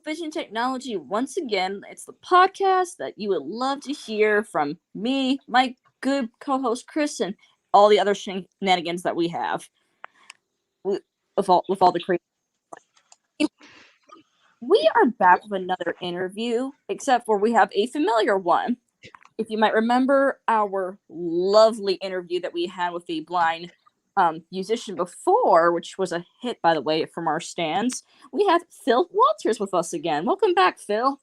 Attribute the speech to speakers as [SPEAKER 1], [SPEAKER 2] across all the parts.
[SPEAKER 1] Vision Technology once again. It's the podcast that you would love to hear from me, my good co-host Chris, and all the other shenanigans that we have with all the crazy. We are back with another interview, except for we have a familiar one. If you might remember our lovely interview that we had with the blind musician before, which was a hit, by the way, from our stands, we have Phil Walters with us again. Welcome back, Phil.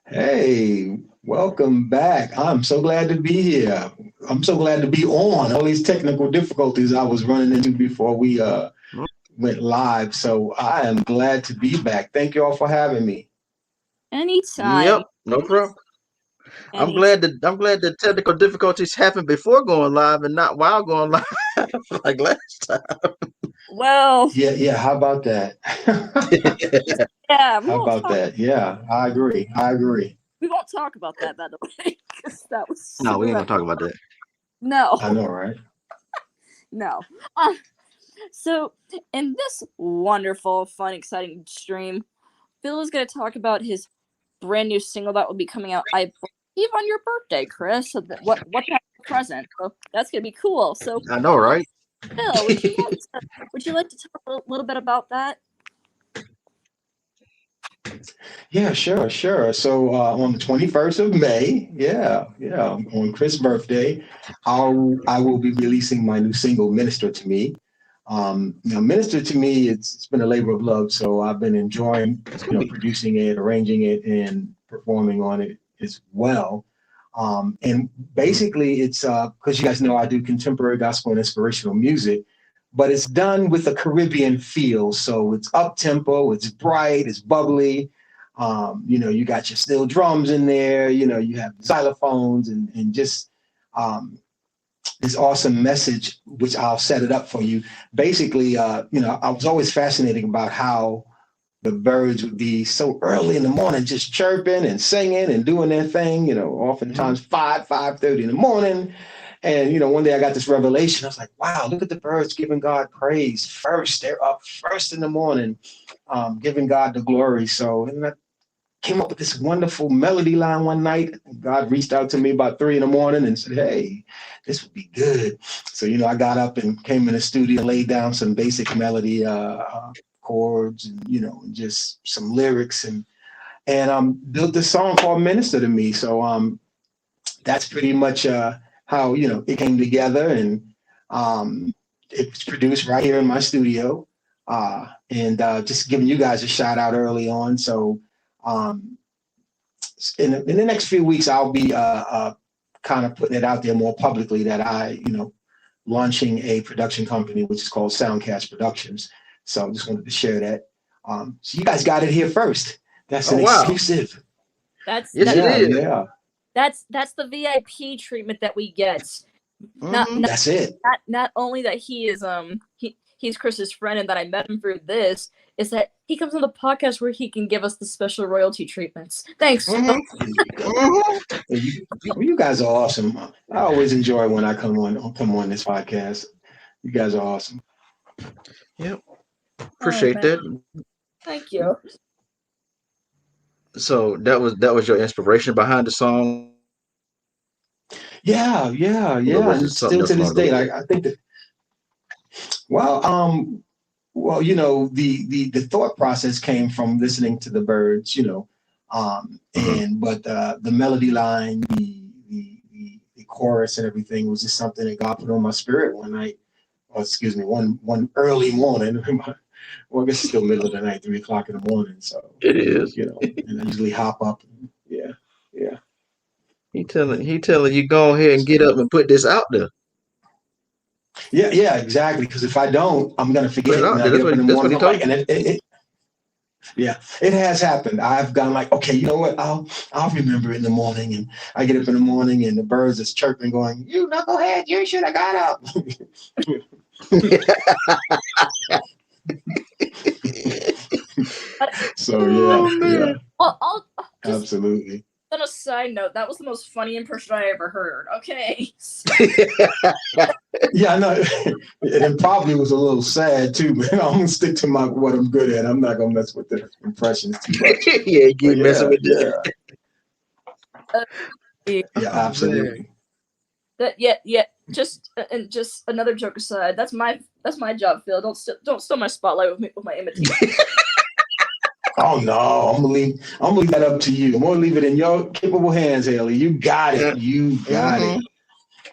[SPEAKER 2] Hey, welcome back. I'm so glad to be here. I'm so glad to be on. All these technical difficulties I was running into before we went live. So I am glad to be back. Thank you all for having me.
[SPEAKER 1] Anytime.
[SPEAKER 3] Yep, no problem. I'm glad the technical difficulties happened before going live and not while going live like last time.
[SPEAKER 1] Well,
[SPEAKER 2] Yeah. How about that?
[SPEAKER 1] yeah.
[SPEAKER 2] How about that? Yeah, I agree.
[SPEAKER 1] We won't talk about that, by the way, because that was
[SPEAKER 3] No, we ain't gonna talk about that.
[SPEAKER 1] No.
[SPEAKER 2] I know, right?
[SPEAKER 1] No. So, in this wonderful, fun, exciting stream, Phil is going to talk about his brand new single that will be coming out, I believe, on your birthday, Chris. So what kind of present? So that's going to be cool. So
[SPEAKER 3] I know, right?
[SPEAKER 1] Phil, would you like to talk a little bit about that?
[SPEAKER 2] Yeah, sure. So on the 21st of May, on Chris' birthday, I will be releasing my new single, Minister to Me. Minister to Me, it's been a labor of love. So I've been enjoying, producing it, arranging it, and performing on it as well. And basically, it's because you guys know I do contemporary gospel and inspirational music, but it's done with a Caribbean feel. So it's up tempo, it's bright, it's bubbly. You got your steel drums in there. You have xylophones and just this awesome message, which I'll set it up for you. Basically, I was always fascinated about how the birds would be so early in the morning, just chirping and singing and doing their thing, oftentimes 5:30 in the morning. And, one day I got this revelation. I was like, wow, look at the birds giving God praise first. They're up first in the morning, giving God the glory. So, and I came up with this wonderful melody line one night. God reached out to me about 3 a.m. and said, hey, this would be good. So, I got up and came in the studio, laid down some basic melody chords, and just some lyrics and built this song called Minister to Me. So that's pretty much how, it came together, and it was produced right here in my studio, and just giving you guys a shout out early on. So in the next few weeks, I'll be kind of putting it out there more publicly that launching a production company, which is called Soundcast Productions. So I just wanted to share that. So you guys got it here first. That's an exclusive.
[SPEAKER 1] That's the VIP treatment that we get.
[SPEAKER 2] That's it.
[SPEAKER 1] Not only that he is he's Chris's friend and that I met him through this, is that he comes on the podcast where he can give us the special royalty treatments. Thanks.
[SPEAKER 2] You guys are awesome. I always enjoy when I come on this podcast. You guys are awesome.
[SPEAKER 3] Yep. Appreciate that.
[SPEAKER 1] Thank you.
[SPEAKER 3] So that was your inspiration behind the song?
[SPEAKER 2] Yeah. Still to this day, I think that. Well, the thought process came from listening to the birds, but the melody line, the chorus, and everything was just something that God put on my spirit one night. One early morning. Well, I guess it's still middle of the night, 3 o'clock in the morning. So
[SPEAKER 3] it is,
[SPEAKER 2] and I usually hop up. Yeah.
[SPEAKER 3] He telling you go ahead and get up and put this out there.
[SPEAKER 2] Yeah, exactly. Because if I don't, I'm gonna forget.
[SPEAKER 3] That's what he told you.
[SPEAKER 2] It has happened. I've gone like, okay, you know what? I'll remember it in the morning, and I get up in the morning, and the birds is chirping, going, "You knucklehead! You should have got up." So yeah.
[SPEAKER 1] Well,
[SPEAKER 2] Absolutely.
[SPEAKER 1] On a side note, that was the most funny impression I ever heard. Okay.
[SPEAKER 2] Yeah, I know. It probably was a little sad too, but I'm gonna stick to what I'm good at. I'm not gonna mess with the impressions too much.
[SPEAKER 3] Yeah, you
[SPEAKER 2] But
[SPEAKER 3] messing with
[SPEAKER 2] yeah,
[SPEAKER 1] Yeah.
[SPEAKER 2] yeah, absolutely.
[SPEAKER 1] Just another joke aside. That's my job, Phil. Don't steal my spotlight with my imitation.
[SPEAKER 2] Oh no, I'm gonna leave that up to you. I'm gonna leave it in your capable hands, Haley. You got it. You got it.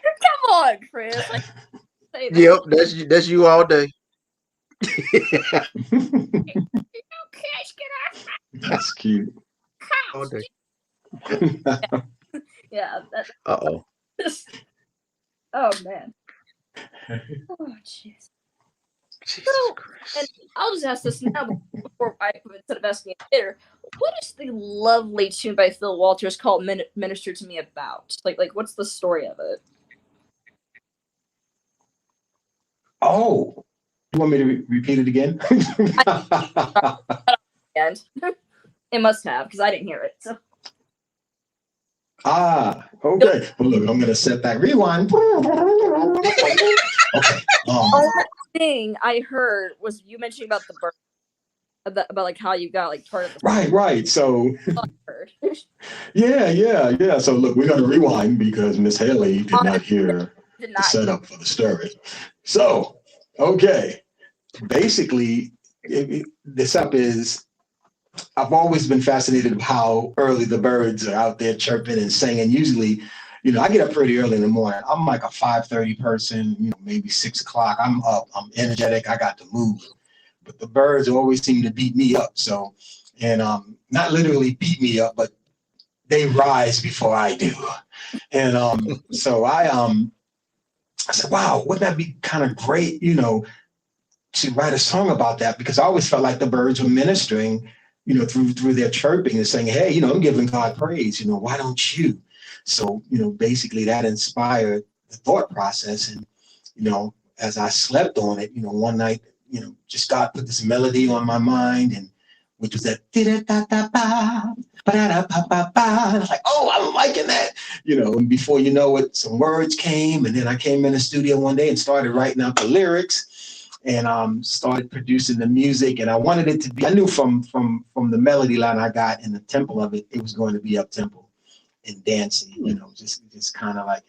[SPEAKER 1] Come on, Chris. Say that.
[SPEAKER 3] Yep, that's you all day.
[SPEAKER 2] That's cute.
[SPEAKER 3] All day.
[SPEAKER 1] Yeah.
[SPEAKER 3] Uh-oh.
[SPEAKER 1] Oh man. Oh jeez. So, and I'll just ask this now before instead of asking it later. What is the lovely tune by Phil Walters called "Minister to Me" about? Like what's the story of it?
[SPEAKER 2] Oh, you want me to repeat it again?
[SPEAKER 1] And it must have, because I didn't hear it. So.
[SPEAKER 2] Okay. Well, look, I'm gonna set back. Rewind. Okay.
[SPEAKER 1] Only thing I heard was you mentioning about the bird, about like how you got like part of the
[SPEAKER 2] right. So
[SPEAKER 1] bird.
[SPEAKER 2] yeah. So look, we're gonna rewind because Miss Haley did not hear the setup for the story. So okay, basically, the setup is. I've always been fascinated with how early the birds are out there chirping and singing. Usually, I get up pretty early in the morning. I'm like a 5:30 person, maybe 6 o'clock. I'm up, I'm energetic, I got to move. But the birds always seem to beat me up. So, and not literally beat me up, but they rise before I do. And so I said, wow, wouldn't that be kind of great, to write a song about that? Because I always felt like the birds were ministering through their chirping and saying, hey, I'm giving God praise, why don't you? So, basically that inspired the thought process. And, as I slept on it, one night, just God put this melody on my mind, and which was that I was like, oh, I'm liking that, and before you know it, some words came, and then I came in the studio one day and started writing out the lyrics. And started producing the music, and I wanted it to be. I knew from the melody line I got in the tempo of it, it was going to be up tempo and dancing. Just kind of like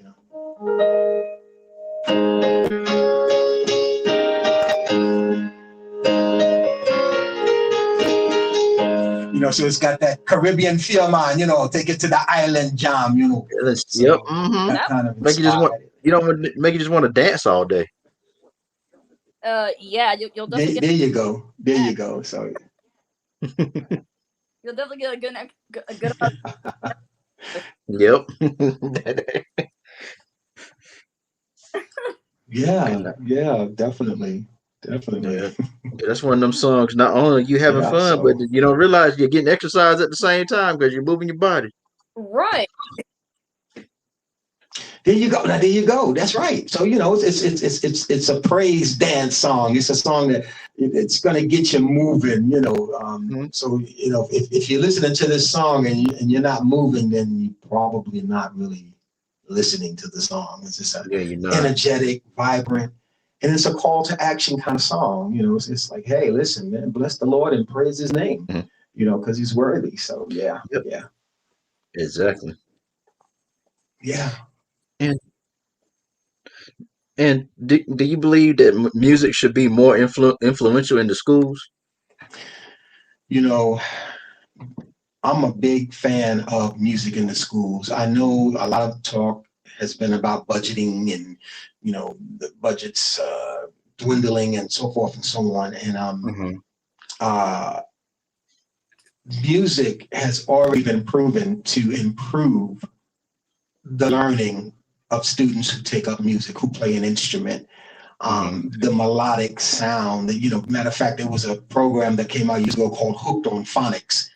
[SPEAKER 2] So it's got that Caribbean feel, man. Take it to the island jam. So
[SPEAKER 3] yep.
[SPEAKER 2] That kind of
[SPEAKER 3] make you just want to dance all day.
[SPEAKER 1] Yeah, you'll definitely.
[SPEAKER 2] There you go. There you go. So
[SPEAKER 1] you'll definitely get a good.
[SPEAKER 3] Yep.
[SPEAKER 2] Yeah, definitely.
[SPEAKER 3] Yeah, that's one of them songs. Not only are you having fun, but you don't realize you're getting exercise at the same time because you're moving your body.
[SPEAKER 1] Right.
[SPEAKER 2] There you go. Now there you go. That's right. So it's a praise dance song. It's a song that it's going to get you moving. So if you're listening to this song and you're not moving, then you're probably not really listening to the song. It's just energetic, vibrant, and it's a call to action kind of song. It's like, hey, listen, man, bless the Lord and praise His name. Because He's worthy. So yeah.
[SPEAKER 3] Exactly.
[SPEAKER 2] Yeah.
[SPEAKER 3] And do you believe that music should be more influential in the schools?
[SPEAKER 2] I'm a big fan of music in the schools. I know a lot of talk has been about budgeting and, the budgets dwindling and so forth and so on. And music has already been proven to improve the learning of students who take up music, who play an instrument, the melodic sound. Matter of fact, there was a program that came out years ago called Hooked on Phonics,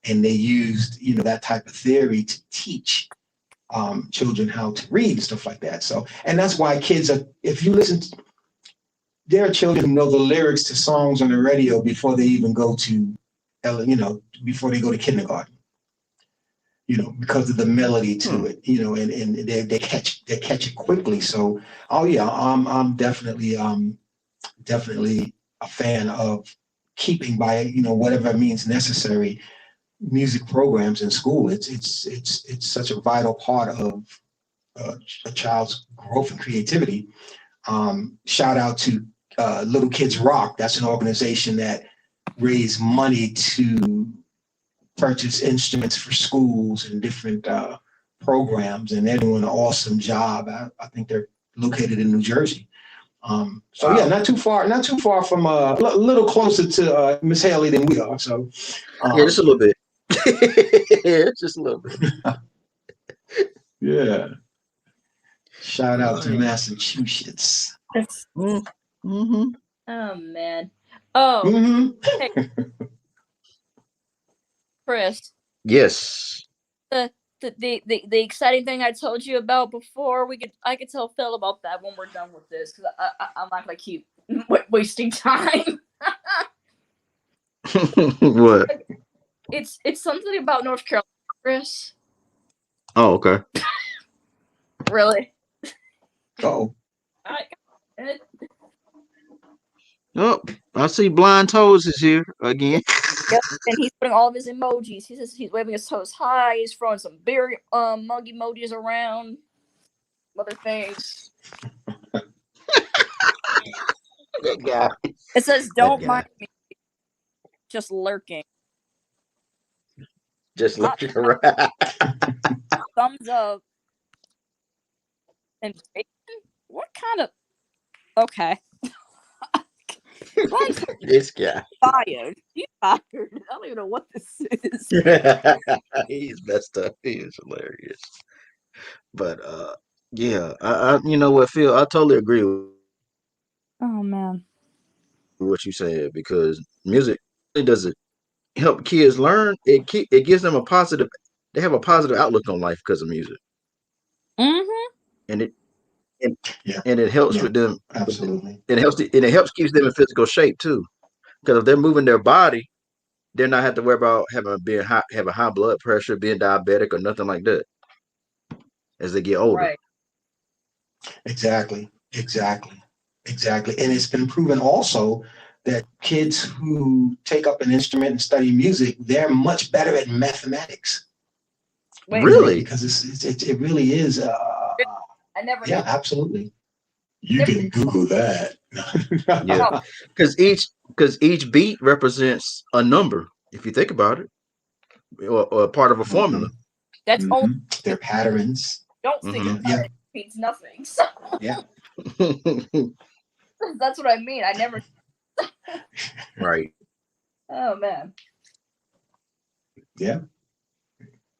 [SPEAKER 2] and they used, that type of theory to teach children how to read and stuff like that. So, and that's why kids are, if you listen, there are children who know the lyrics to songs on the radio before they even go to, before they go to kindergarten. because of the melody to it, and they catch it quickly. So, oh yeah, I'm definitely a fan of keeping by whatever means necessary music programs in school. It's such a vital part of a child's growth and creativity. Shout out to Little Kids Rock. That's an organization that raised money to purchase instruments for schools and different programs, and they're doing an awesome job. I think they're located in New Jersey. So
[SPEAKER 3] Wow.
[SPEAKER 2] yeah, not too far from a little closer to Miss Haley than we are. So
[SPEAKER 3] Yeah, just a little bit. Yeah, just a little bit.
[SPEAKER 2] Yeah. Shout out to Massachusetts.
[SPEAKER 3] Mm-hmm.
[SPEAKER 1] Oh man. Oh,
[SPEAKER 2] Mm-hmm.
[SPEAKER 1] hey, Chris.
[SPEAKER 3] Yes.
[SPEAKER 1] The exciting thing I told you about before, I could tell Phil about that when we're done with this, because I'm not gonna keep wasting time.
[SPEAKER 3] What?
[SPEAKER 1] It's something about North Carolina, Chris.
[SPEAKER 3] Oh, okay.
[SPEAKER 1] Really?
[SPEAKER 2] Oh.
[SPEAKER 3] Oh, I see Blind Toes is here again.
[SPEAKER 1] Yep, and he's putting all of his emojis. He says he's waving his toes high. He's throwing some beer mug emojis around. Other things.
[SPEAKER 3] That guy.
[SPEAKER 1] It says, "Don't mind me, just lurking."
[SPEAKER 3] Just looking around.
[SPEAKER 1] Thumbs up. And what kind of? Okay.
[SPEAKER 3] This guy.
[SPEAKER 1] Fired. He's fired. I don't even know what this is.
[SPEAKER 3] He's messed up. He is hilarious. But yeah, I you know what, Phil, I totally agree with
[SPEAKER 1] Oh man.
[SPEAKER 3] what you said, because music really doesn't help kids learn. It gives them they have a positive outlook on life because of music.
[SPEAKER 1] Mm-hmm.
[SPEAKER 3] And it helps with them.
[SPEAKER 2] Absolutely.
[SPEAKER 3] It helps keeps them in physical shape too. Because if they're moving their body, they're not have to worry about having high blood pressure, being diabetic, or nothing like that as they get older.
[SPEAKER 1] Right.
[SPEAKER 2] Exactly. And it's been proven also that kids who take up an instrument and study music, they're much better at mathematics.
[SPEAKER 1] Wait,
[SPEAKER 3] Really?
[SPEAKER 2] Because it really is.
[SPEAKER 1] I never.
[SPEAKER 2] Yeah, absolutely. You can Google that.
[SPEAKER 3] Yeah, because each beat represents a number. If you think about it, or part of a formula.
[SPEAKER 1] That's all.
[SPEAKER 2] Their patterns.
[SPEAKER 1] Don't think
[SPEAKER 2] Yeah.
[SPEAKER 1] it means nothing. So
[SPEAKER 2] Yeah.
[SPEAKER 1] that's what I mean. I never.
[SPEAKER 3] Right.
[SPEAKER 1] Oh man.
[SPEAKER 2] Yeah.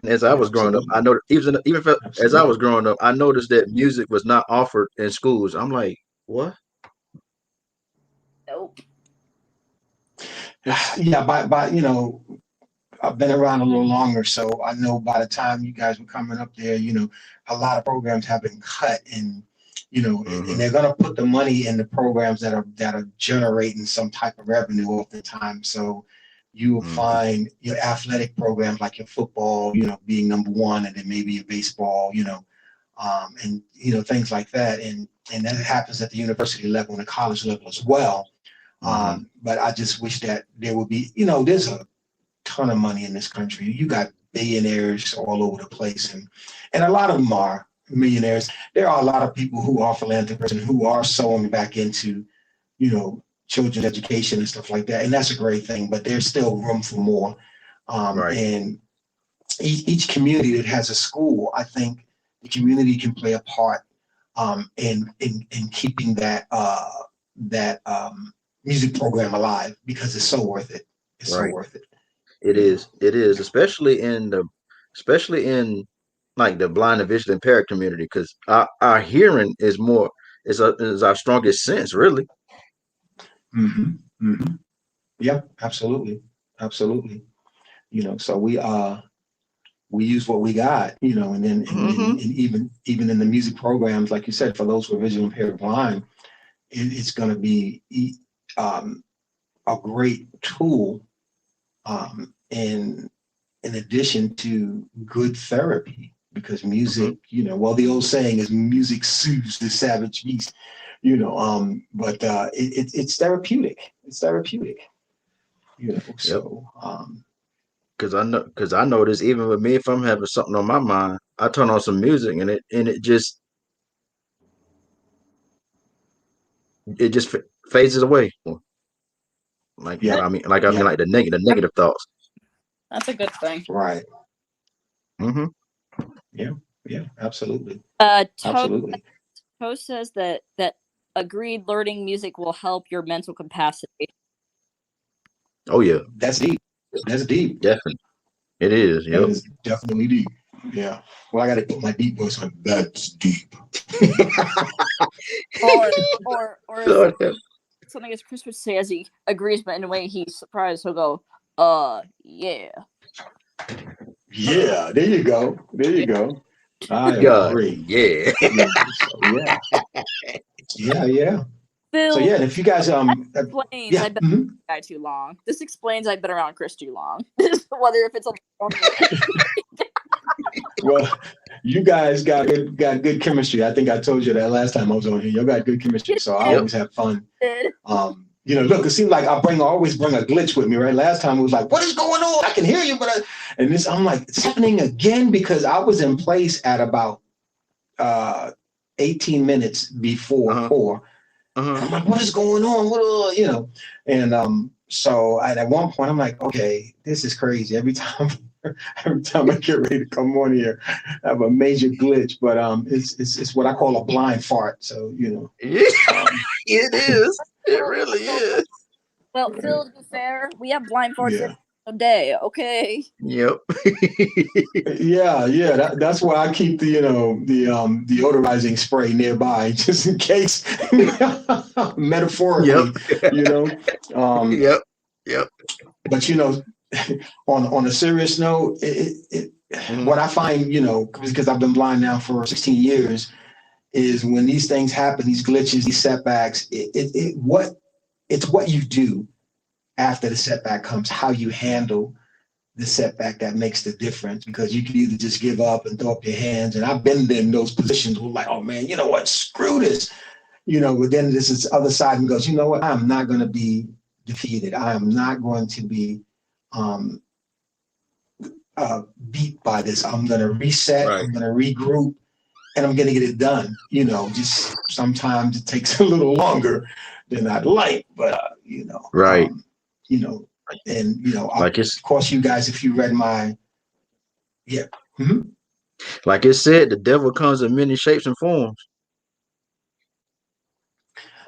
[SPEAKER 3] As I was growing up, I know as I was growing up, I noticed that music was not offered in schools. I'm like, what?
[SPEAKER 1] Nope.
[SPEAKER 2] Yeah, by I've been around a little longer, so I know by the time you guys were coming up there, a lot of programs have been cut, and and they're gonna put the money in the programs that are generating some type of revenue all the time. So you will find your athletic programs like your football, being number one, and then maybe your baseball, and things like that, and that happens at the university level and the college level as well. But I just wish that there would be, there's a ton of money in this country. You got billionaires all over the place, and a lot of them are millionaires. There are a lot of people who are philanthropists and who are sewing back into, children's education and stuff like that, and that's a great thing. But there's still room for more.
[SPEAKER 3] Right.
[SPEAKER 2] And each community that has a school, I think the community can play a part in keeping that music program alive, because it's so worth it. It's so worth it.
[SPEAKER 3] It is, especially in like the blind and visually impaired community, because our hearing is our strongest sense, really.
[SPEAKER 2] Yeah, absolutely. So we use what we got, and then and even in the music programs, like you said, for those who are visually impaired or blind, it's going to be a great tool in in addition to good therapy, because music, well, the old saying is music soothes the savage beast, but it's therapeutic. It's therapeutic, so
[SPEAKER 3] because I notice even with me, if I'm having something on my mind, I turn on some music and it just phases away. Like the negative thoughts.
[SPEAKER 1] That's a good thing.
[SPEAKER 2] Right.
[SPEAKER 3] Mm-hmm.
[SPEAKER 2] Yeah, absolutely.
[SPEAKER 1] Absolutely. Toe says that agreed learning music will help your mental capacity.
[SPEAKER 3] Oh yeah.
[SPEAKER 2] That's deep. That's deep.
[SPEAKER 3] Definitely. It is. Yep.
[SPEAKER 2] It is definitely deep. Yeah. Well, I got to put my deep voice on. That's deep.
[SPEAKER 1] or something as Chris would say as he agrees, but in a way he's surprised. He'll go, yeah.
[SPEAKER 2] Yeah, there you go. I agree.
[SPEAKER 3] Yeah.
[SPEAKER 2] Yeah.
[SPEAKER 1] Phil,
[SPEAKER 2] so yeah, and if you guys
[SPEAKER 1] explains I've been around guy too long. This explains I've been around Chris too long. Whether if it's
[SPEAKER 2] well, you guys got good chemistry. I think I told you that last time I was on here. You got good chemistry, so I always have fun. Look, it seems like I always bring a glitch with me, right? Last time it was like, what is going on? I can hear you, but I'm like, it's happening again because I was in place at about 18 minutes before 4. I'm like, what is going on? And so at one point I'm like, okay, this is crazy. Every time I get ready to come on here, I have a major glitch. But it's what I call a blind fart. So
[SPEAKER 3] it is. It really is.
[SPEAKER 1] Well, Phil, to be fair, we have blind farts every day. Okay.
[SPEAKER 3] Yep.
[SPEAKER 2] Yeah. That's why I keep the deodorizing spray nearby just in case, metaphorically.
[SPEAKER 3] Yep.
[SPEAKER 2] But on a serious note, what I find, because I've been blind now for 16 years, is when these things happen, these glitches, these setbacks, it's what you do after the setback comes, how you handle the setback that makes the difference, because you can either just give up and throw up your hands. And I've been in those positions where like, oh man, you know what, screw this, but then this is the other side and goes, you know what, I'm not going to be defeated. I am not going to be beat by this. I'm going to reset. Right. I'm going to regroup. And I'm going to get it done. Just sometimes it takes a little longer than I'd like, but
[SPEAKER 3] right.
[SPEAKER 2] Of course, you guys, if you read my,
[SPEAKER 3] like it said, the devil comes in many shapes and forms.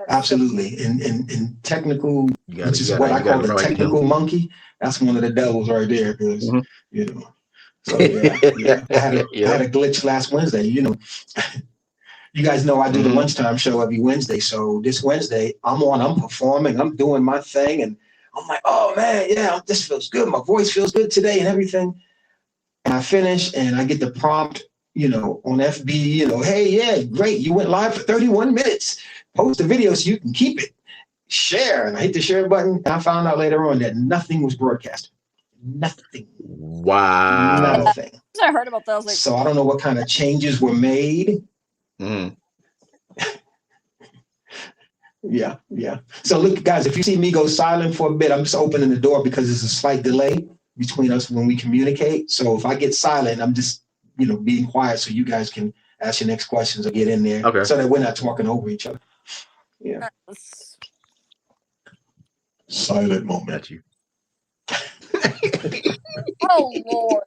[SPEAKER 2] Absolutely, in technical, which is what I call the technical monkey. That's one of the devils right there, because So yeah. I had a glitch last Wednesday. You guys know I do the lunchtime show every Wednesday. So this Wednesday, I'm performing, I'm doing my thing, and I'm like, oh man, yeah, this feels good. My voice feels good today and everything. And I finish and I get the prompt, on FB, hey, yeah, great. You went live for 31 minutes. Post the video so you can keep it. Share. And I hit the share button. And I found out later on that nothing was broadcast. Nothing.
[SPEAKER 3] Wow.
[SPEAKER 2] Nothing.
[SPEAKER 1] I heard about that. I was like,
[SPEAKER 2] so I don't know what kind of changes were made. Yeah. So look, guys, if you see me go silent for a bit, I'm just opening the door because there's a slight delay between us when we communicate. So if I get silent, I'm just, being quiet so you guys can ask your next questions or get in there.
[SPEAKER 3] Okay.
[SPEAKER 2] So that we're not talking over each other. Yeah. Silent moment.
[SPEAKER 3] You.
[SPEAKER 1] Oh Lord.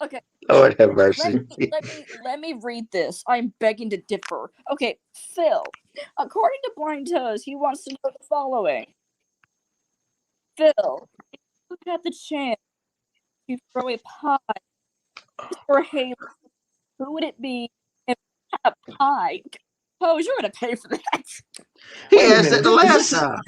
[SPEAKER 1] Okay.
[SPEAKER 3] Lord have mercy.
[SPEAKER 1] Let me read this. I'm begging to differ. Okay, Phil. According to Blind Toes, he wants to know the following. Phil, if you had the chance to throw a pie for Haley, who would it be? And a pie. Pose, you're gonna pay for that.
[SPEAKER 3] He asked it the last time.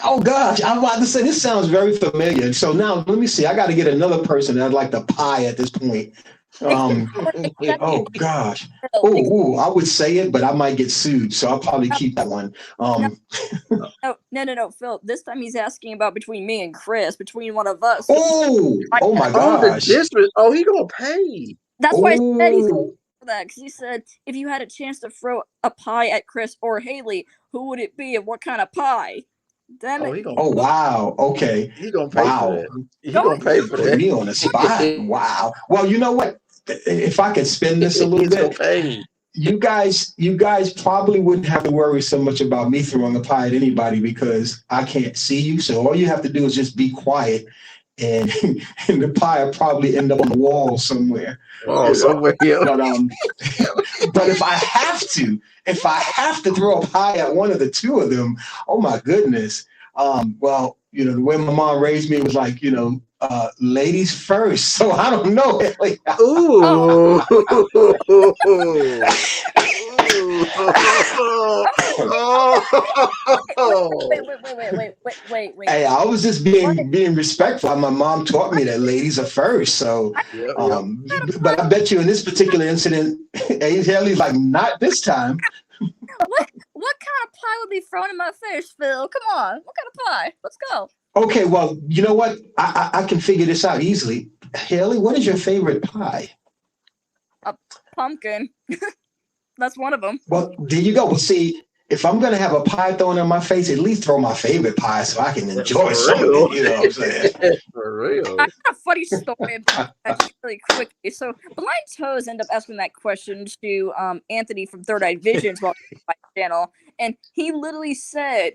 [SPEAKER 2] Oh gosh, I'm about to say this sounds very familiar. So now let me see. I got to get another person that'd like the pie at this point. Oh gosh.
[SPEAKER 1] Phil,
[SPEAKER 2] I would say it, but I might get sued, so I'll probably keep that one.
[SPEAKER 1] no, Phil. This time he's asking about between me and Chris, between one of us.
[SPEAKER 2] Oh my
[SPEAKER 3] Oh, the
[SPEAKER 2] gosh.
[SPEAKER 3] district. Oh, he gonna pay.
[SPEAKER 1] That's why I said he's
[SPEAKER 2] Oh,
[SPEAKER 1] for that, because he said if you had a chance to throw a pie at Chris or Haley, who would it be and what kind of pie? Damn
[SPEAKER 3] Oh,
[SPEAKER 1] it.
[SPEAKER 3] he gonna
[SPEAKER 2] oh wow. Okay.
[SPEAKER 3] he gonna pay for
[SPEAKER 2] Wow.
[SPEAKER 3] that. He gonna pay for
[SPEAKER 2] Put
[SPEAKER 3] that.
[SPEAKER 2] me on the spot. Wow. Well, you know what? If I could spin this a little
[SPEAKER 3] He's gonna
[SPEAKER 2] bit,
[SPEAKER 3] pay.
[SPEAKER 2] you guys probably wouldn't have to worry so much about me throwing a pie at anybody because I can't see you. So all you have to do is just be quiet, and and the pie will probably end up on the wall somewhere.
[SPEAKER 3] Oh, somewhere here.
[SPEAKER 2] But if I have to throw a pie at one of the two of them, oh my goodness. Well, the way my mom raised me was like, ladies first. So I don't know.
[SPEAKER 3] Ooh.
[SPEAKER 1] Wait.
[SPEAKER 2] Hey, I was just being respectful. My mom taught me that ladies are first. So,
[SPEAKER 3] Yep.
[SPEAKER 2] but I bet you in this particular incident, Haley's like, not this time.
[SPEAKER 1] What kind of pie would be thrown in my face, Phil? Come on. What kind of pie? Let's go.
[SPEAKER 2] Okay, well, you know what? I can figure this out easily. Haley, what is your favorite pie?
[SPEAKER 1] Pumpkin. That's one of them.
[SPEAKER 2] Well, there you go. Well, see, if I'm going to have a pie thrown in my face, at least throw my favorite pie so I can enjoy some of it. You know what I'm saying?
[SPEAKER 3] For real.
[SPEAKER 1] I got a funny story about that really quickly. So Blind Toes ended up asking that question to Anthony from Third Eye Visions while on my channel, and he literally said,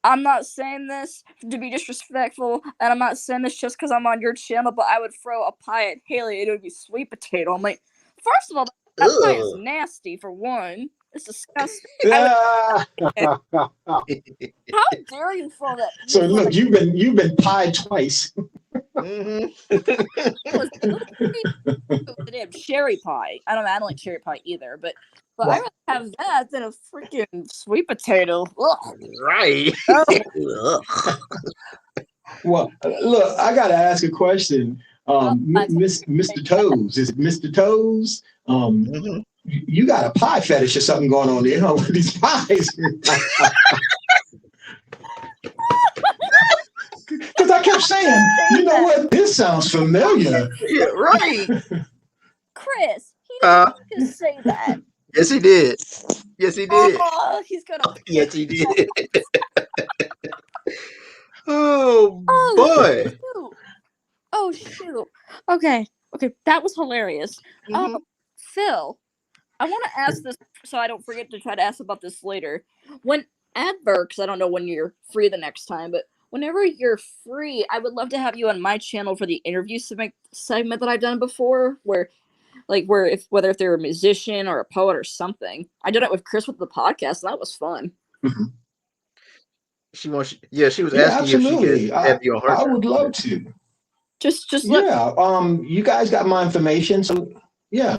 [SPEAKER 1] I'm not saying this to be disrespectful, and I'm not saying this just because I'm on your channel, but I would throw a pie at Haley and it would be sweet potato. I'm like, first of all, that pie is nasty, for one. It's disgusting.
[SPEAKER 2] Yeah.
[SPEAKER 1] How dare you throw that?
[SPEAKER 2] So look, you've been pied twice.
[SPEAKER 3] Mhm.
[SPEAKER 1] They have cherry pie. I don't like cherry pie either, but
[SPEAKER 2] Well-
[SPEAKER 1] I'd rather have that than a freaking sweet potato. Ugh.
[SPEAKER 3] Right.
[SPEAKER 1] Oh.
[SPEAKER 2] Well, look, I got to ask a question. Mr. Toes, is it Mr. Toes?
[SPEAKER 3] Mhm.
[SPEAKER 2] You got a pie fetish or something going on there, huh, with these pies? Because I kept saying, you know what? This sounds familiar.
[SPEAKER 3] Yeah, right.
[SPEAKER 1] Chris, he didn't just say that.
[SPEAKER 3] Yes, he did. Yes, he did.
[SPEAKER 1] Oh, he's gonna.
[SPEAKER 3] Yes, he did. Oh boy.
[SPEAKER 1] Shoot. Oh shoot. Okay. That was hilarious.
[SPEAKER 3] Mhm.
[SPEAKER 1] Phil, I want to ask this so I don't forget to try to ask about this later. When because I don't know when you're free the next time, but whenever you're free, I would love to have you on my channel for the interview segment that I've done before, whether if they're a musician or a poet or something. I did it with Chris with the podcast, and that was fun.
[SPEAKER 2] Mhm.
[SPEAKER 3] She was asking if she
[SPEAKER 2] absolutely.
[SPEAKER 3] could have you on her.
[SPEAKER 2] I would love to.
[SPEAKER 1] Just let.
[SPEAKER 2] Yeah. You guys got my information, so yeah,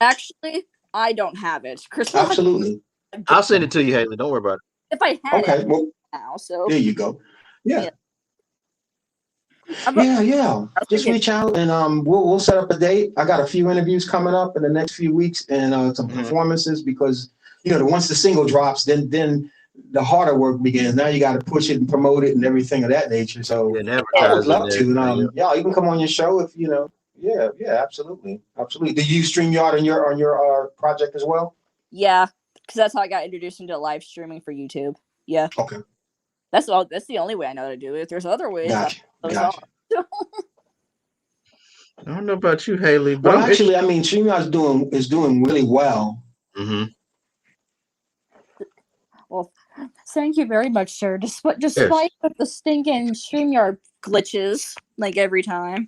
[SPEAKER 1] Actually, I don't have it. Chris, will have
[SPEAKER 2] absolutely.
[SPEAKER 3] I'll send it to you, Haley. Don't worry about
[SPEAKER 1] if I had
[SPEAKER 2] Okay.
[SPEAKER 1] it
[SPEAKER 2] Well,
[SPEAKER 1] now. So
[SPEAKER 2] there you go. Yeah.
[SPEAKER 1] I'm-
[SPEAKER 2] Yeah. Just reach out and we'll set up a date. I got a few interviews coming up in the next few weeks and some
[SPEAKER 3] Mhm.
[SPEAKER 2] performances because once the single drops, then the harder work begins. Now you got to push it and promote it and everything of that nature. So
[SPEAKER 3] and
[SPEAKER 2] I would
[SPEAKER 3] advertising.
[SPEAKER 2] love to.
[SPEAKER 3] and
[SPEAKER 2] And you can come on your show if Yeah, absolutely. Do you use StreamYard on your project as well?
[SPEAKER 1] yeah, because that's how I got introduced into live streaming for YouTube. Yeah.
[SPEAKER 2] Okay.
[SPEAKER 1] That's the only way I know how to do it. There's other ways.
[SPEAKER 2] Gotcha.
[SPEAKER 3] I don't know about you, Haley, but
[SPEAKER 2] Well, actually, I mean, StreamYard is doing really well.
[SPEAKER 3] Mhm.
[SPEAKER 1] Well, thank you very much, sir. Despite the stinking StreamYard glitches, like every time.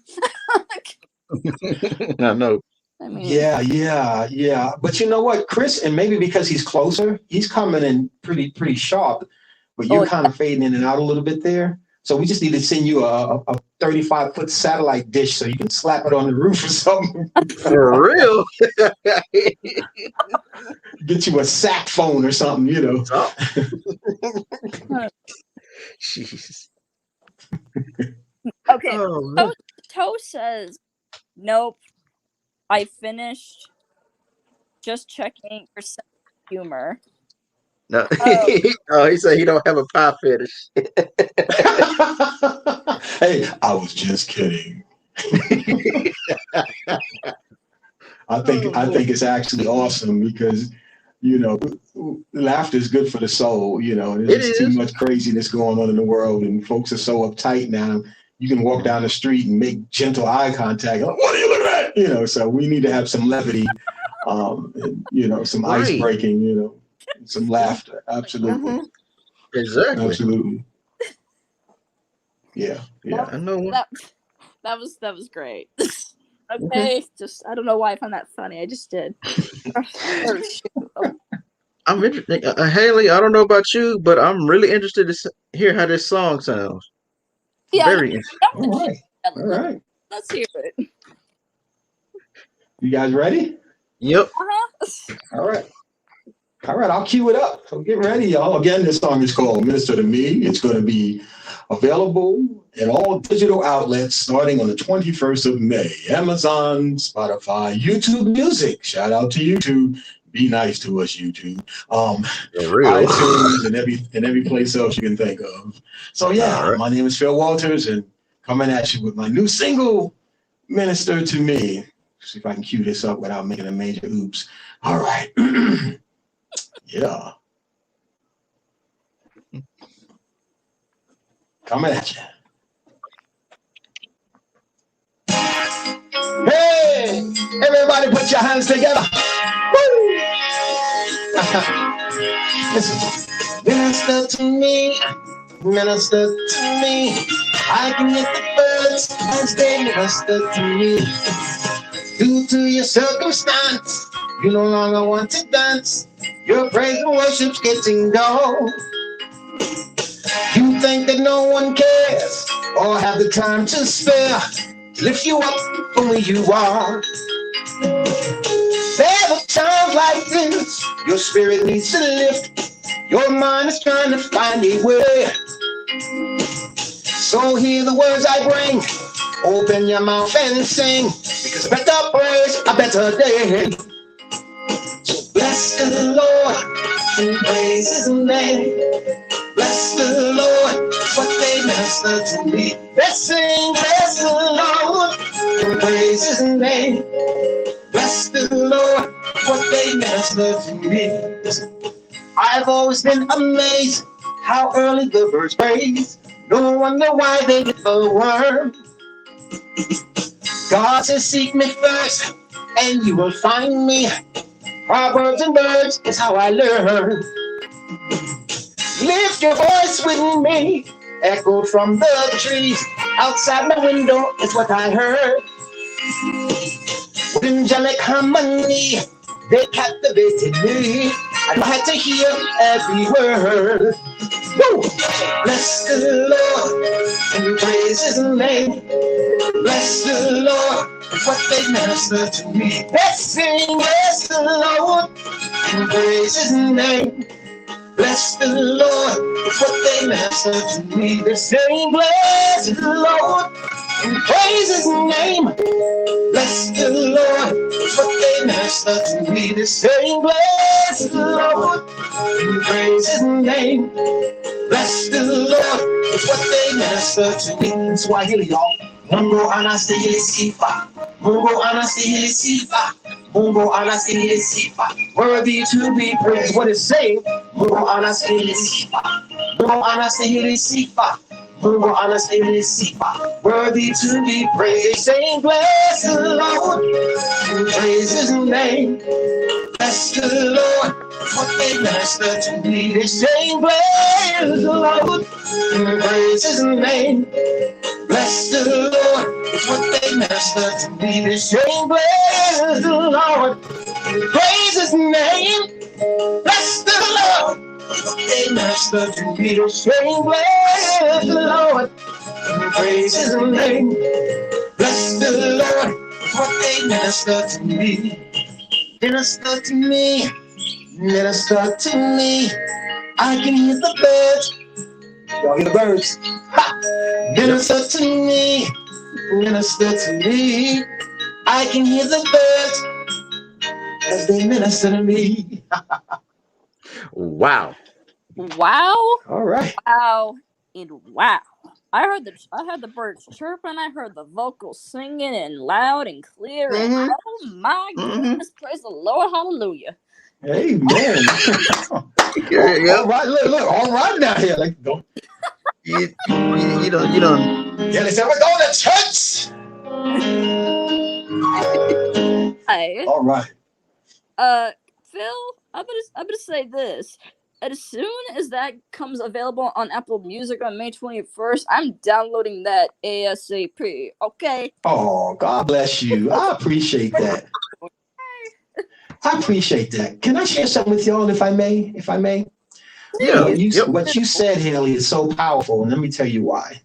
[SPEAKER 3] I know.
[SPEAKER 1] I mean,
[SPEAKER 2] Yeah. But you know what, Chris, and maybe because he's closer, he's coming in pretty sharp, but you're kind of fading in and out a little bit there. So we just need to send you a 35-foot satellite dish so you can slap it on the roof or something.
[SPEAKER 3] For real.
[SPEAKER 2] Get you a sack phone or something,
[SPEAKER 3] Jeez.
[SPEAKER 1] Okay.
[SPEAKER 3] Oh, man.
[SPEAKER 1] Toe says Nope. I finished just checking your sense of humor.
[SPEAKER 3] No.
[SPEAKER 1] Oh.
[SPEAKER 3] Oh, he said he don't have a pie fetish.
[SPEAKER 2] Hey, I was just kidding. I think it's actually awesome because laughter is good for the soul.
[SPEAKER 3] It
[SPEAKER 2] There's too
[SPEAKER 3] is.
[SPEAKER 2] much craziness going on in the world, and folks are so uptight now. You can walk down the street and make gentle eye contact. Like, what are you looking at? So we need to have some levity, and, some ice
[SPEAKER 3] Right.
[SPEAKER 2] breaking. Some laughter. Absolutely,
[SPEAKER 3] Mhm. Exactly.
[SPEAKER 2] absolutely. Yeah, yeah.
[SPEAKER 3] I know.
[SPEAKER 1] That was great. Okay, just I don't know why I found that funny. I just did. Oh, shoot. Oh,
[SPEAKER 3] I'm interested. Haley, I don't know about you, but I'm really interested to hear how this song sounds.
[SPEAKER 1] yeah,
[SPEAKER 3] Very interesting.
[SPEAKER 2] All right, all right.
[SPEAKER 1] let's hear it.
[SPEAKER 2] You guys ready?
[SPEAKER 3] Yep.
[SPEAKER 1] Uh-huh.
[SPEAKER 2] All right. All right, I'll cue it up. So get ready, y'all. Again, this song is called Minister to Me. It's going to be available in all digital outlets starting on the 21st of May. Amazon, Spotify, YouTube Music. Shout out to YouTube. Be nice to us, YouTube.
[SPEAKER 3] For real.
[SPEAKER 2] iTunes and every place else you can think of. So yeah,
[SPEAKER 3] All right.
[SPEAKER 2] My name is Phil Walters, and coming at you with my new single, Minister to Me. See if I can cue this up without making a major oops. All right. Yeah. Coming at you. Hey, everybody put your hands together. Woo! Listen. Minister to me, minister to me. I can get the birds as they minister to me. Due to your circumstance, you no longer want to dance. Your praise and worship's getting dull. You think that no one cares or have the time to spare to lift you up from where you are. There are times like this, your spirit needs to lift. Your mind is trying to find a way. So hear the words I bring. Open your mouth and sing, because a better praise, a better day. So bless the Lord and praise His name. Bless the Lord, what they minister to me. Let's sing, bless the Lord and praise His name. Bless the Lord, what they minister to me. Listen, I've always been amazed how early the birds praise. No wonder why they get the worm. God says, seek me first, and you will find me. Proverbs and birds is how I learn. Lift your voice with me, echoed from the trees. Outside my window is what I heard. With angelic harmony, they captivated me. I had to hear every word. Woo! Bless the Lord and praise His name. Bless the Lord, what they minister to me. Let's sing, bless the Lord and praise His name. Bless the Lord, what they minister to me. They're saying, bless the Lord and praise His name. Bless the Lord, what they minister to me. They're saying, bless the Lord and praise His name. Bless the Lord, it's what they minister to me. In Swahili, y'all. Mungu anastahili sifa. Mungu anastahili sifa. Mungu anastahili sifa. Worthy to be praised. What it's saying? Mungu anastahili sifa. Mungu anastahili sifa. Mungu anastahili sifa. Worthy to be praised. They're saying, bless the Lord and praise His name. Bless the Lord, what they minister to me. They're saying, bless the Lord and praise His name. Bless the Lord, it's what they minister to me. They're saying, bless the Lord and praise His name. Bless the Lord, it's what they minister to me. They're saying, bless the Lord and praise His name. Bless the Lord, it's what they minister to me. Minister to me, minister to me. I can hear the birds. Y'all hear the birds? Ha! Minister to me, minister to me. I can hear the birds as they minister to me.
[SPEAKER 3] Wow.
[SPEAKER 1] Wow,
[SPEAKER 2] All right.
[SPEAKER 1] wow, and wow. I heard the birds chirping. I heard the vocals singing and loud and clear. And
[SPEAKER 3] Mhm.
[SPEAKER 1] oh my
[SPEAKER 3] Mhm.
[SPEAKER 1] goodness, praise the Lord, hallelujah.
[SPEAKER 2] Amen.
[SPEAKER 3] Yeah.
[SPEAKER 2] All right, look, all right now here. Like, don't.
[SPEAKER 3] You don't.
[SPEAKER 2] Yeah, they said we're going to church.
[SPEAKER 1] Hey,
[SPEAKER 2] All right.
[SPEAKER 1] Phil, I'm gonna say this. As soon as that comes available on Apple Music on May 21st, I'm downloading that ASAP. Okay.
[SPEAKER 2] Oh, God bless you. I appreciate that. I appreciate that. Can I share something with y'all, if I may? If I may.
[SPEAKER 3] Yeah.
[SPEAKER 2] What you said, Haley, is so powerful, and let me tell you why.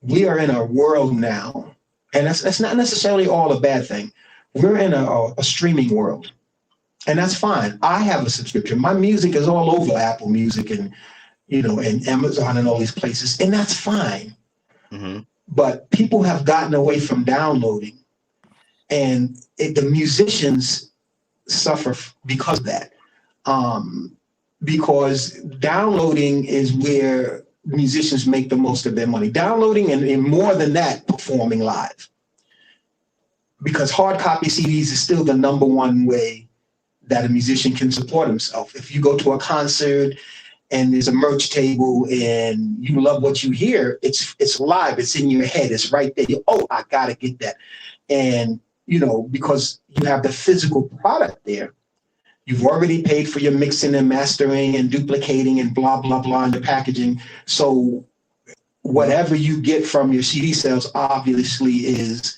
[SPEAKER 2] We are in a world now, and that's not necessarily all a bad thing. We're in a streaming world, and that's fine. I have a subscription. My music is all over Apple Music and and Amazon and all these places, and that's fine.
[SPEAKER 3] Mhm.
[SPEAKER 2] But people have gotten away from downloading, and the musicians suffer because of that. Because downloading is where musicians make the most of their money. Downloading and more than that, performing live. Because hard copy CDs is still the number one way that a musician can support himself. If you go to a concert and there's a merch table and you love what you hear, it's live, it's in your head, it's right there. I gotta get that. And because you have the physical product there, you've already paid for your mixing and mastering and duplicating and blah, blah, blah, and the packaging. So whatever you get from your CD sales obviously is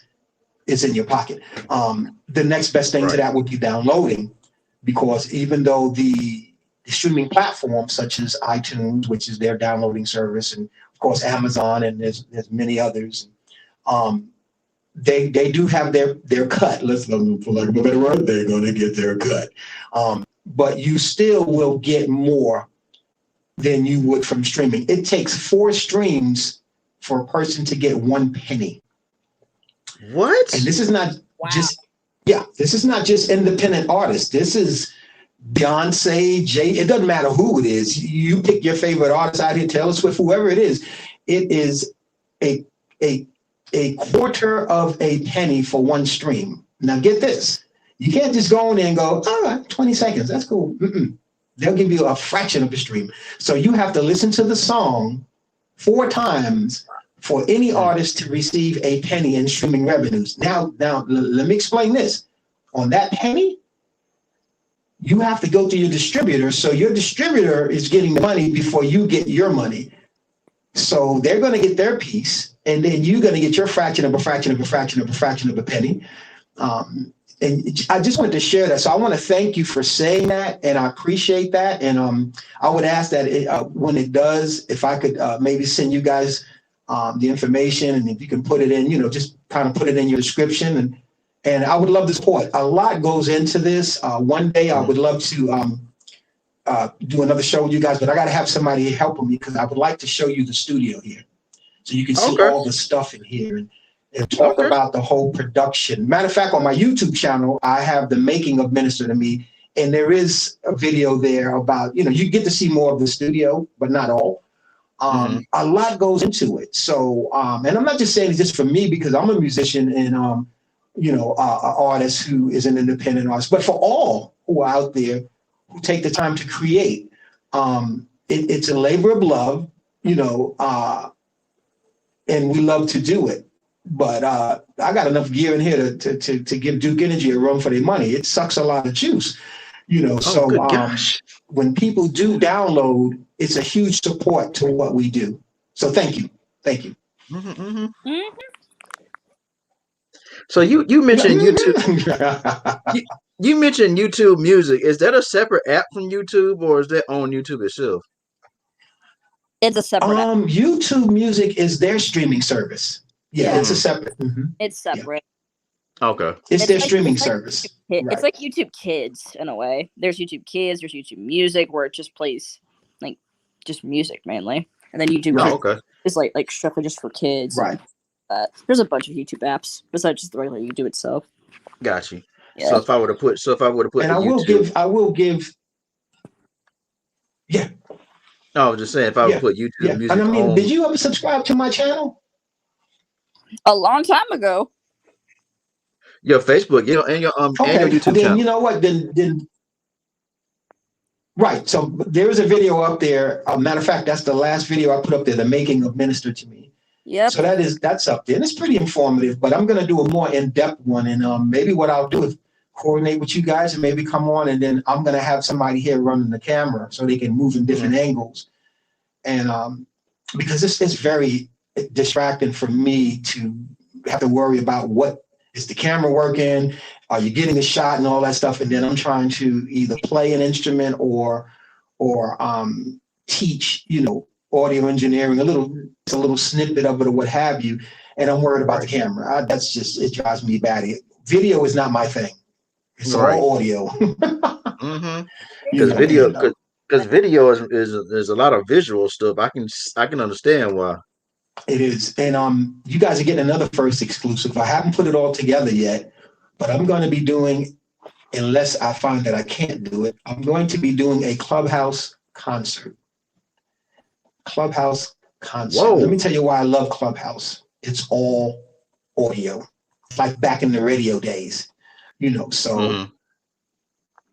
[SPEAKER 2] in your pocket. The next best thing to that would be downloading, because even though the streaming platforms such as iTunes, which is their downloading service, and of course Amazon, and there's many others, they do have their cut. Let's, for lack of a better word, they're going to get their cut. But you still will get more than you would from streaming. It takes 4 streams for a person to get 1 penny.
[SPEAKER 3] What?
[SPEAKER 2] And this is not this is not just independent artists. This is Beyonce, Jay. It doesn't matter who it is. You pick your favorite artist out here, Taylor Swift, whoever it is. It is a quarter of a penny for 1 stream. Now get this. You can't just go on there and go, all right, 20 seconds, that's cool. They'll give you a fraction of the stream. So you have to listen to the song 4 times for any artist to receive a penny in streaming revenues. Now, let me explain this. On that penny, you have to go to your distributor. So your distributor is getting the money before you get your money. So they're going to get their piece, and then you're going to get your fraction of a fraction of a fraction of a fraction of a penny. And I just wanted to share that. So I want to thank you for saying that, and I appreciate that. And I would ask that when it does, if I could maybe send you guys the information, and if you can put it in, just kind of put it in your description. And I would love the support. A lot goes into this. One day I would love to do another show with you guys, but I got to have somebody helping me, because I would like to show you the studio here, so you can see all the stuff in here and talk about the whole production. Matter of fact, on my YouTube channel, I have the making of Minister to Me, and there is a video there about, you get to see more of the studio, but not all. A lot goes into it. So, and I'm not just saying it's just for me, because I'm a musician and, an artist who is an independent artist, but for all who are out there who take the time to create. It's a labor of love, and we love to do it. But I got enough gear in here to give Duke Energy a run for their money. It sucks a lot of juice, when people do download, it's a huge support to what we do. So thank you. Thank you.
[SPEAKER 3] So you mentioned YouTube. You mentioned YouTube Music. Is that a separate app from YouTube, or is that on YouTube itself?
[SPEAKER 1] It's a separate app.
[SPEAKER 2] YouTube Music is their streaming service. Yeah, it's a separate.
[SPEAKER 1] It's separate.
[SPEAKER 3] Okay.
[SPEAKER 2] It's their streaming service.
[SPEAKER 1] It's like YouTube Kids in a way. There's YouTube Kids, there's YouTube Music, where it just plays just music mainly. And then YouTube Kids is like strictly just for kids.
[SPEAKER 2] Right.
[SPEAKER 1] that. There's a bunch of YouTube apps besides just the regular YouTube itself.
[SPEAKER 3] Got you.
[SPEAKER 1] Yeah.
[SPEAKER 3] So if I were to put
[SPEAKER 2] And
[SPEAKER 3] the
[SPEAKER 2] I will
[SPEAKER 3] YouTube,
[SPEAKER 2] give, yeah,
[SPEAKER 3] no, I was just saying if I would
[SPEAKER 2] yeah,
[SPEAKER 3] put YouTube
[SPEAKER 2] yeah. And
[SPEAKER 3] music
[SPEAKER 2] I mean, did
[SPEAKER 3] on
[SPEAKER 2] you ever subscribe to my channel?
[SPEAKER 1] A long time ago.
[SPEAKER 3] your Facebook, and your
[SPEAKER 2] Okay, well,
[SPEAKER 3] YouTube
[SPEAKER 2] then
[SPEAKER 3] channel.
[SPEAKER 2] you know what? Then right. So there is a video up there. Matter of fact, that's the last video I put up there, the making of Minister to Me.
[SPEAKER 1] Yep.
[SPEAKER 2] So that's up there, and it's pretty informative. But I'm going to do a more in-depth one, and maybe what I'll do is coordinate with you guys, and maybe come on, and then I'm going to have somebody here running the camera so they can move in different angles, and because it's very distracting for me to have to worry about what is the camera working, are you getting a shot, and all that stuff, and then I'm trying to either play an instrument or teach, audio engineering, a little snippet of it or what have you, and I'm worried about the camera. It drives me batty. Video is not my thing. It's all audio.
[SPEAKER 3] Mm-hmm. Because video is a lot of visual stuff. I can understand why.
[SPEAKER 2] It is, and you guys are getting another first exclusive. I haven't put it all together yet, but I'm going to be doing, unless I find that I can't do it, I'm going to be doing a Clubhouse concert. Clubhouse concert.
[SPEAKER 3] Whoa.
[SPEAKER 2] Let me tell you why I love Clubhouse. It's all audio. It's like back in the radio days, so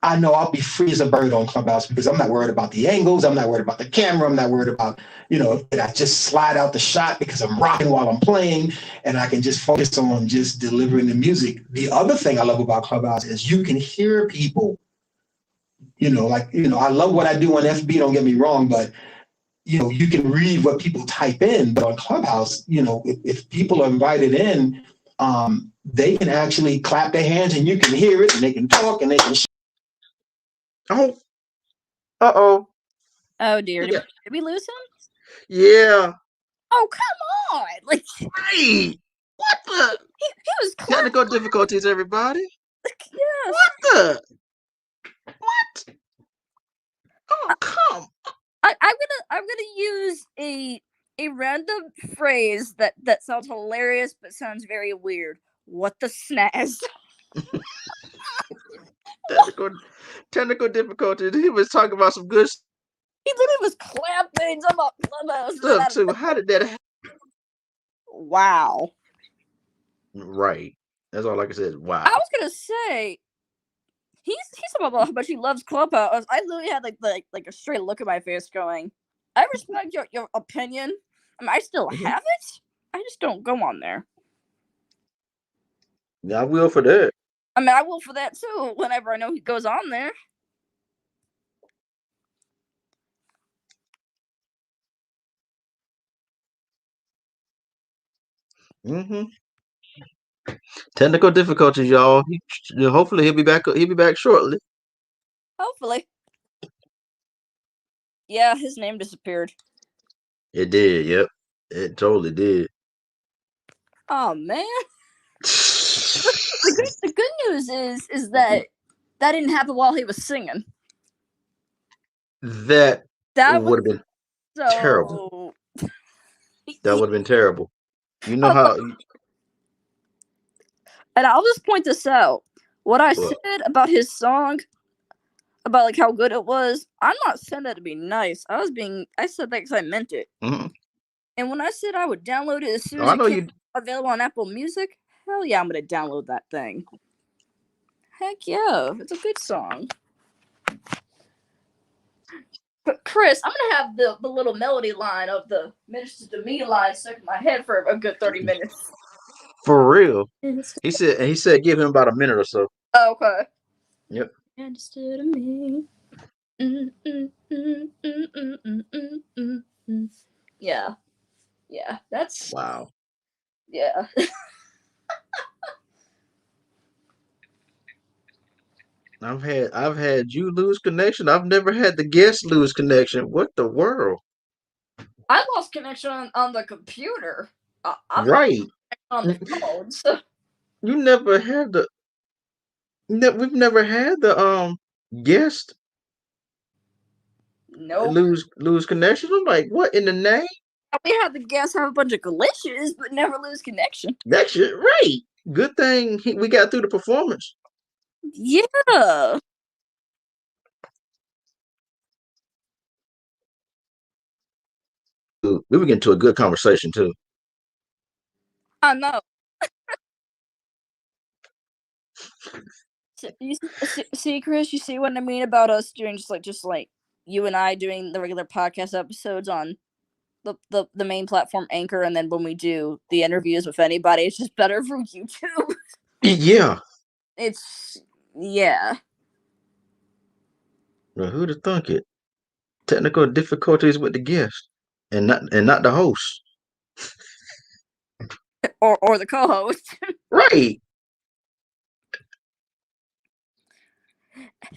[SPEAKER 2] I know I'll be free as a bird on Clubhouse because I'm not worried about the angles. I'm not worried about the camera. I'm not worried about, that I just slide out the shot because I'm rocking while I'm playing, and I can just focus on just delivering the music. The other thing I love about Clubhouse is you can hear people, I love what I do on FB, don't get me wrong, but you can read what people type in, but on Clubhouse, if people are invited in, they can actually clap their hands and you can hear it, and they can talk and they can.
[SPEAKER 3] Oh,
[SPEAKER 1] Oh dear.
[SPEAKER 3] Yeah.
[SPEAKER 1] Did we lose him?
[SPEAKER 3] Yeah.
[SPEAKER 1] Oh, come on. Like,
[SPEAKER 3] Hey, what the
[SPEAKER 1] he was
[SPEAKER 3] technical difficulties, everybody?
[SPEAKER 1] Yes.
[SPEAKER 3] What the? What? Oh, come.
[SPEAKER 1] I'm gonna use a random phrase that sounds hilarious but sounds very weird. What the snaz?
[SPEAKER 3] Technical difficulties. He was talking about some good
[SPEAKER 1] He literally was clapping about Clubhouse.
[SPEAKER 3] stuff too. How did that happen?
[SPEAKER 1] Wow.
[SPEAKER 3] Right. That's all I can say is wow.
[SPEAKER 1] I was gonna say he's talking about how much he loves Clubhouse. I literally had like a straight look at my face going, I respect your opinion. I mean, I still have it. I just don't go on there.
[SPEAKER 3] Yeah, I will for that.
[SPEAKER 1] I mean, I will for that too. Whenever I know he goes on there.
[SPEAKER 3] Technical difficulties, y'all. Hopefully he'll be back. He'll be back shortly.
[SPEAKER 1] Hopefully. Yeah, his name disappeared.
[SPEAKER 3] It did. Yep, it totally did.
[SPEAKER 1] Oh man. The good news is that didn't happen while he was singing.
[SPEAKER 3] That would have been terrible. That would have been terrible. You know how.
[SPEAKER 1] And I'll just point this out. What I said about his song, about like how good it was, I'm not saying that to be nice. I said that because I meant it.
[SPEAKER 3] Mm-hmm.
[SPEAKER 1] And when I said I would download it as soon as it came available on Apple Music, hell yeah, I'm gonna download that thing. Heck yeah, it's a good song. But Chris, I'm gonna have the little melody line of the Minister to Me line stuck in my head for a good 30 minutes.
[SPEAKER 3] For real. He said give him about a minute or so.
[SPEAKER 1] Oh, okay.
[SPEAKER 3] Yep.
[SPEAKER 1] Minister to me. Yeah. Yeah. That's
[SPEAKER 3] wow.
[SPEAKER 1] Yeah.
[SPEAKER 3] I've had you lose connection. I've never had the guest lose connection. What the world?
[SPEAKER 1] I lost connection on the computer.
[SPEAKER 3] Right.
[SPEAKER 1] On the phone. So.
[SPEAKER 3] You never had the. We've never had the guest.
[SPEAKER 1] Nope.
[SPEAKER 3] Lose connection. I'm like, what in the name?
[SPEAKER 1] We had the guests have a bunch of glitches, but never lose connection.
[SPEAKER 3] That shit, right? Good thing we got through the performance.
[SPEAKER 1] Yeah.
[SPEAKER 3] We were getting to a good conversation too.
[SPEAKER 1] I know. See, Chris, you see what I mean about us doing just like you and I doing the regular podcast episodes on the main platform Anchor, and then when we do the interviews with anybody, it's just better for YouTube.
[SPEAKER 3] Yeah.
[SPEAKER 1] Yeah.
[SPEAKER 3] Well, who'd have thunk it? Technical difficulties with the guest, and not the host.
[SPEAKER 1] Or the co-host.
[SPEAKER 3] Right.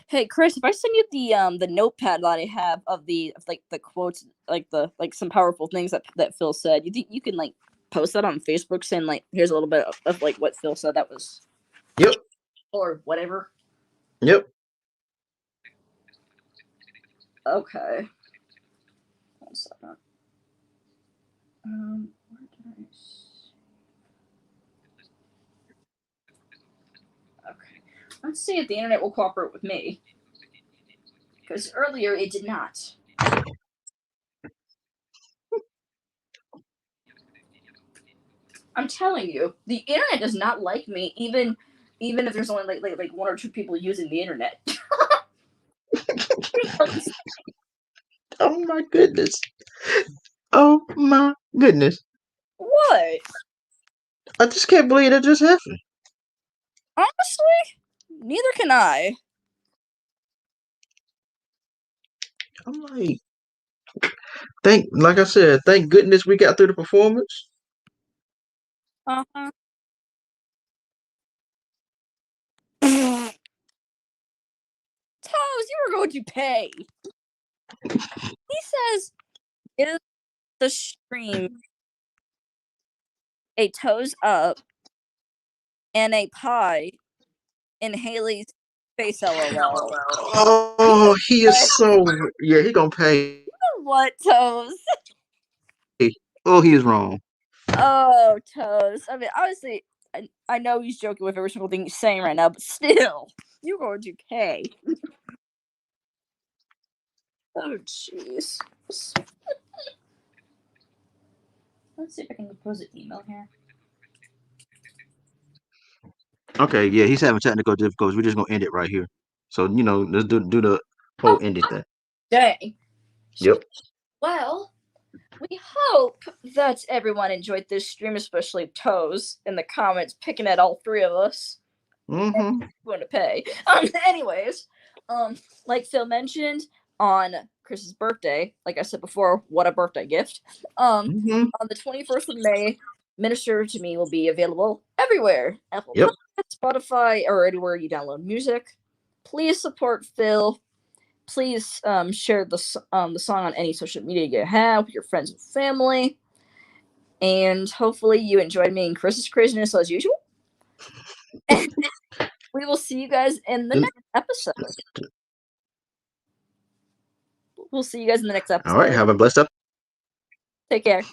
[SPEAKER 1] Hey Chris, if I send you the notepad that I have of the quotes, like some powerful things that Phil said, you think you can like post that on Facebook saying like here's a little bit of like what Phil said that was
[SPEAKER 3] Yep.
[SPEAKER 1] Or whatever.
[SPEAKER 3] Yep.
[SPEAKER 1] Okay. 1 second. Where did I see? Okay. Let's see if the internet will cooperate with me. Because earlier it did not. I'm telling you, the internet does not like me, even if there's only like 1 or 2 people using the internet.
[SPEAKER 3] Oh my goodness. Oh my goodness.
[SPEAKER 1] What?
[SPEAKER 3] I just can't believe that just happened.
[SPEAKER 1] Honestly, neither can I.
[SPEAKER 3] I'm like, like I said, thank goodness we got through the performance.
[SPEAKER 1] Uh-huh. Toes, you were going to pay. He says, is the stream a toes up and a pie in Haley's face, LOL.
[SPEAKER 3] Oh, he is so, yeah, he gonna pay.
[SPEAKER 1] What, Toes?
[SPEAKER 3] Oh, he is wrong.
[SPEAKER 1] Oh, Toes. I mean, honestly, I know he's joking with every single thing he's saying right now, but still, you're going to pay. Oh, jeez. Let's see if I can compose an email here.
[SPEAKER 3] Okay, yeah, he's having technical difficulties. We're just gonna end it right here. So let's do the whole ending thing.
[SPEAKER 1] Dang.
[SPEAKER 3] Yep.
[SPEAKER 1] Well, we hope that everyone enjoyed this stream, especially Toes in the comments picking at all 3 of us.
[SPEAKER 3] Mm-hmm.
[SPEAKER 1] Going to pay. Anyways, like Phil mentioned, on Chris's birthday, like I said before, what a birthday gift. On the 21st of May, Minister to Me will be available everywhere. Apple Podcasts, Spotify, or anywhere you download music. Please support Phil. Please share the song on any social media you have with your friends and family. And hopefully you enjoyed me and Chris's craziness as usual. And we will see you guys in the next episode. We'll see you guys in the next episode.
[SPEAKER 3] All right, have a blessed up.
[SPEAKER 1] Take care.